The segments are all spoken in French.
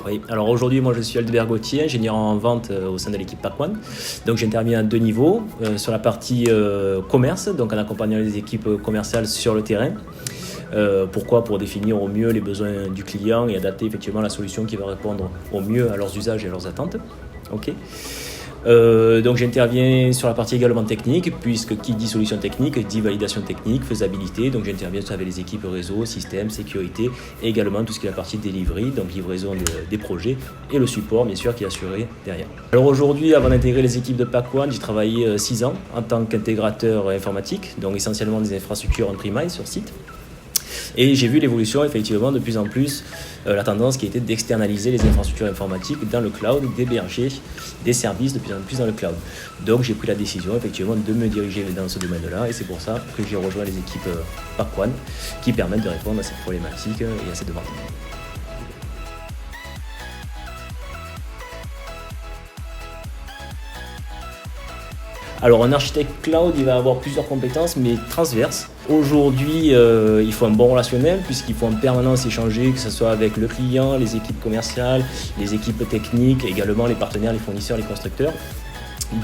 Oui, alors aujourd'hui, moi je suis Aldebert Gauthier, ingénieur en vente au sein de l'équipe Pacone. Donc j'interviens à deux niveaux, sur la partie commerce, donc en accompagnant les équipes commerciales sur le terrain. Pourquoi? Pour définir au mieux les besoins du client et adapter effectivement la solution qui va répondre au mieux à leurs usages et à leurs attentes. Okay. Donc j'interviens sur la partie également technique, puisque qui dit solution technique dit validation technique, faisabilité. Donc j'interviens avec les équipes réseau, système, sécurité, et également tout ce qui est la partie delivery, donc livraison des projets, et le support bien sûr qui est assuré derrière. Alors aujourd'hui, avant d'intégrer les équipes de Pacone, j'ai travaillé 6 ans en tant qu'intégrateur informatique, donc essentiellement des infrastructures on-premise sur site. Et j'ai vu l'évolution effectivement de plus en plus, la tendance qui était d'externaliser les infrastructures informatiques dans le cloud, d'héberger des services de plus en plus dans le cloud. Donc j'ai pris la décision effectivement de me diriger dans ce domaine-là et c'est pour ça que j'ai rejoint les équipes Pacone qui permettent de répondre à cette problématique et à cette demande. Alors un architecte cloud, il va avoir plusieurs compétences, mais transverses. Aujourd'hui, il faut un bon relationnel, puisqu'il faut en permanence échanger, que ce soit avec le client, les équipes commerciales, les équipes techniques, également les partenaires, les fournisseurs, les constructeurs.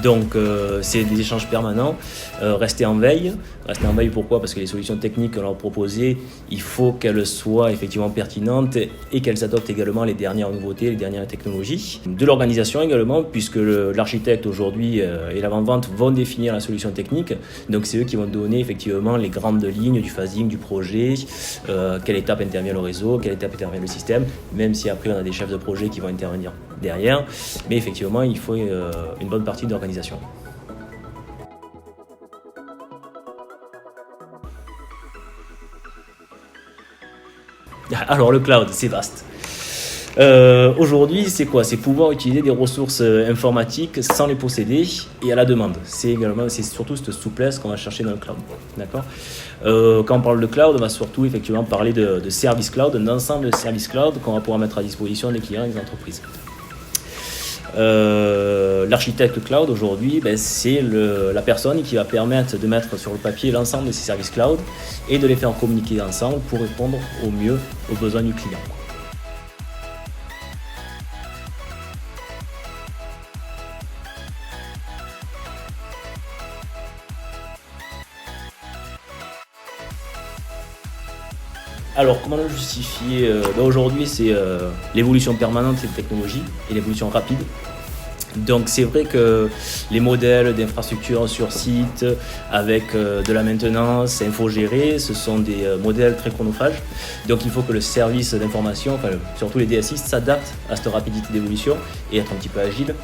Donc c'est des échanges permanents, rester en veille. Rester en veille pourquoi? Parce que les solutions techniques qu'on leur proposées, il faut qu'elles soient effectivement pertinentes et qu'elles adoptent également les dernières nouveautés, les dernières technologies. De l'organisation également, puisque l'architecte aujourd'hui et l'avant-vente vont définir la solution technique. Donc c'est eux qui vont donner effectivement les grandes lignes du phasing du projet, quelle étape intervient le réseau, quelle étape intervient le système, même si après on a des chefs de projet qui vont intervenir derrière. Mais effectivement, il faut une bonne partie d'organisation. Alors le cloud, c'est vaste. Aujourd'hui, c'est quoi? C'est pouvoir utiliser des ressources informatiques sans les posséder et à la demande. C'est surtout cette souplesse qu'on va chercher dans le cloud. D'accord. Quand on parle de cloud, on va surtout effectivement parler de service cloud, d'un ensemble de services cloud qu'on va pouvoir mettre à disposition des clients et des entreprises. L'architecte cloud aujourd'hui, c'est la personne qui va permettre de mettre sur le papier l'ensemble de ces services cloud et de les faire communiquer ensemble pour répondre au mieux aux besoins du client. Alors, comment le justifier? Aujourd'hui, c'est l'évolution permanente des technologies et l'évolution rapide. Donc, c'est vrai que les modèles d'infrastructure sur site, avec de la maintenance infogérée, ce sont des modèles très chronophages. Donc, il faut que le service d'information, surtout les DSI, s'adaptent à cette rapidité d'évolution et être un petit peu agile.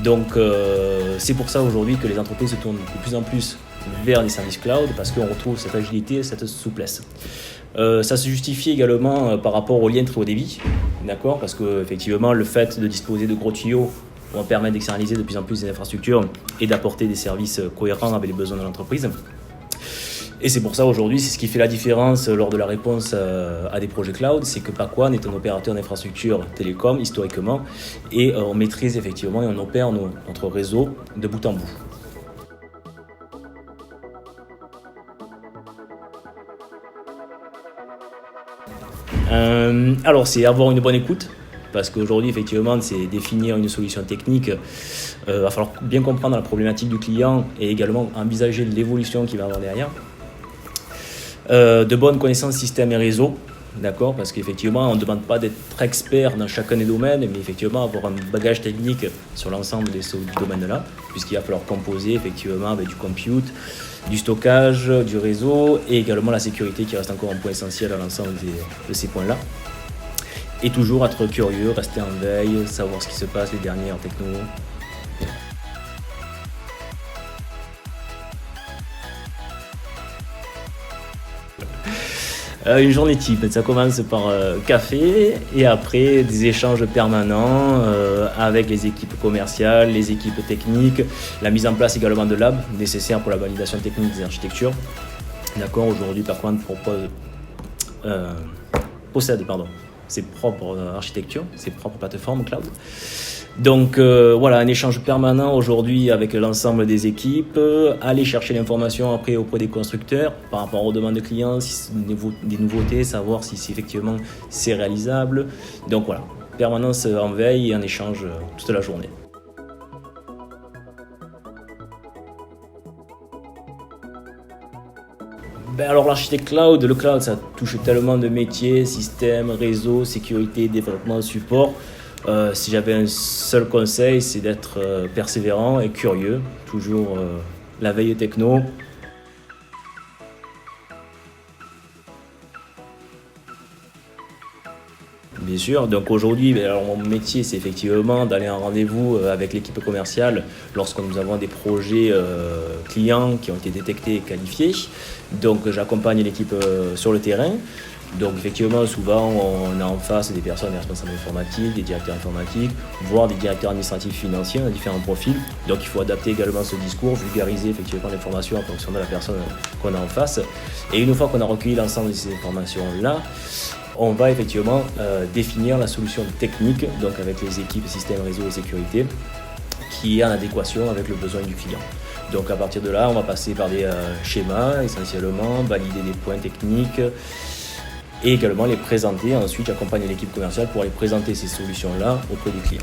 Donc, c'est pour ça aujourd'hui que les entreprises se tournent de plus en plus vers les services cloud parce qu'on retrouve cette agilité, cette souplesse. Ça se justifie également par rapport aux liens très haut débit, d'accord, parce que effectivement le fait de disposer de gros tuyaux va permettre d'externaliser de plus en plus des infrastructures et d'apporter des services cohérents avec les besoins de l'entreprise. Et c'est pour ça aujourd'hui, c'est ce qui fait la différence lors de la réponse à des projets cloud, c'est que Pacone est un opérateur d'infrastructure télécom historiquement et on maîtrise effectivement et on opère notre réseau de bout en bout. Alors c'est avoir une bonne écoute, parce qu'aujourd'hui effectivement c'est définir une solution technique, va falloir bien comprendre la problématique du client et également envisager l'évolution qu'il va avoir derrière. De bonnes connaissances système et réseau, d'accord, parce qu'effectivement on ne demande pas d'être expert dans chacun des domaines, mais effectivement avoir un bagage technique sur l'ensemble de ce domaine-là, puisqu'il va falloir composer effectivement avec du compute, du stockage, du réseau et également la sécurité qui reste encore un point essentiel à l'ensemble de ces points-là. Et toujours être curieux, rester en veille, savoir ce qui se passe, les dernières technos. Une journée type, ça commence par café et après des échanges permanents avec les équipes commerciales, les équipes techniques, la mise en place également de labs nécessaires pour la validation technique des architectures. D'accord, aujourd'hui Parkwand possède ses propres architectures, ses propres plateformes cloud. Donc voilà, un échange permanent aujourd'hui avec l'ensemble des équipes, aller chercher l'information après auprès des constructeurs par rapport aux demandes de clients, si c'est des nouveautés, savoir si effectivement c'est réalisable. Donc voilà, permanence en veille et en échange toute la journée. Alors l'architecte cloud, le cloud, ça touche tellement de métiers, systèmes, réseaux, sécurité, développement, support. Si j'avais un seul conseil, c'est d'être persévérant et curieux, toujours la veille techno. Bien sûr, donc aujourd'hui, alors mon métier, c'est effectivement d'aller en rendez-vous avec l'équipe commerciale lorsque nous avons des projets clients qui ont été détectés et qualifiés. Donc j'accompagne l'équipe sur le terrain. Donc effectivement, souvent, on a en face des personnes, des responsables informatiques, des directeurs informatiques, voire des directeurs administratifs financiers, on a différents profils. Donc il faut adapter également ce discours, vulgariser effectivement l'information en fonction de la personne qu'on a en face. Et une fois qu'on a recueilli l'ensemble de ces informations-là, on va effectivement définir la solution technique, donc avec les équipes système, réseau et sécurité, qui est en adéquation avec le besoin du client. Donc à partir de là, on va passer par des schémas essentiellement, valider des points techniques et également les présenter. Ensuite, j'accompagne l'équipe commerciale pour aller présenter ces solutions-là auprès du client.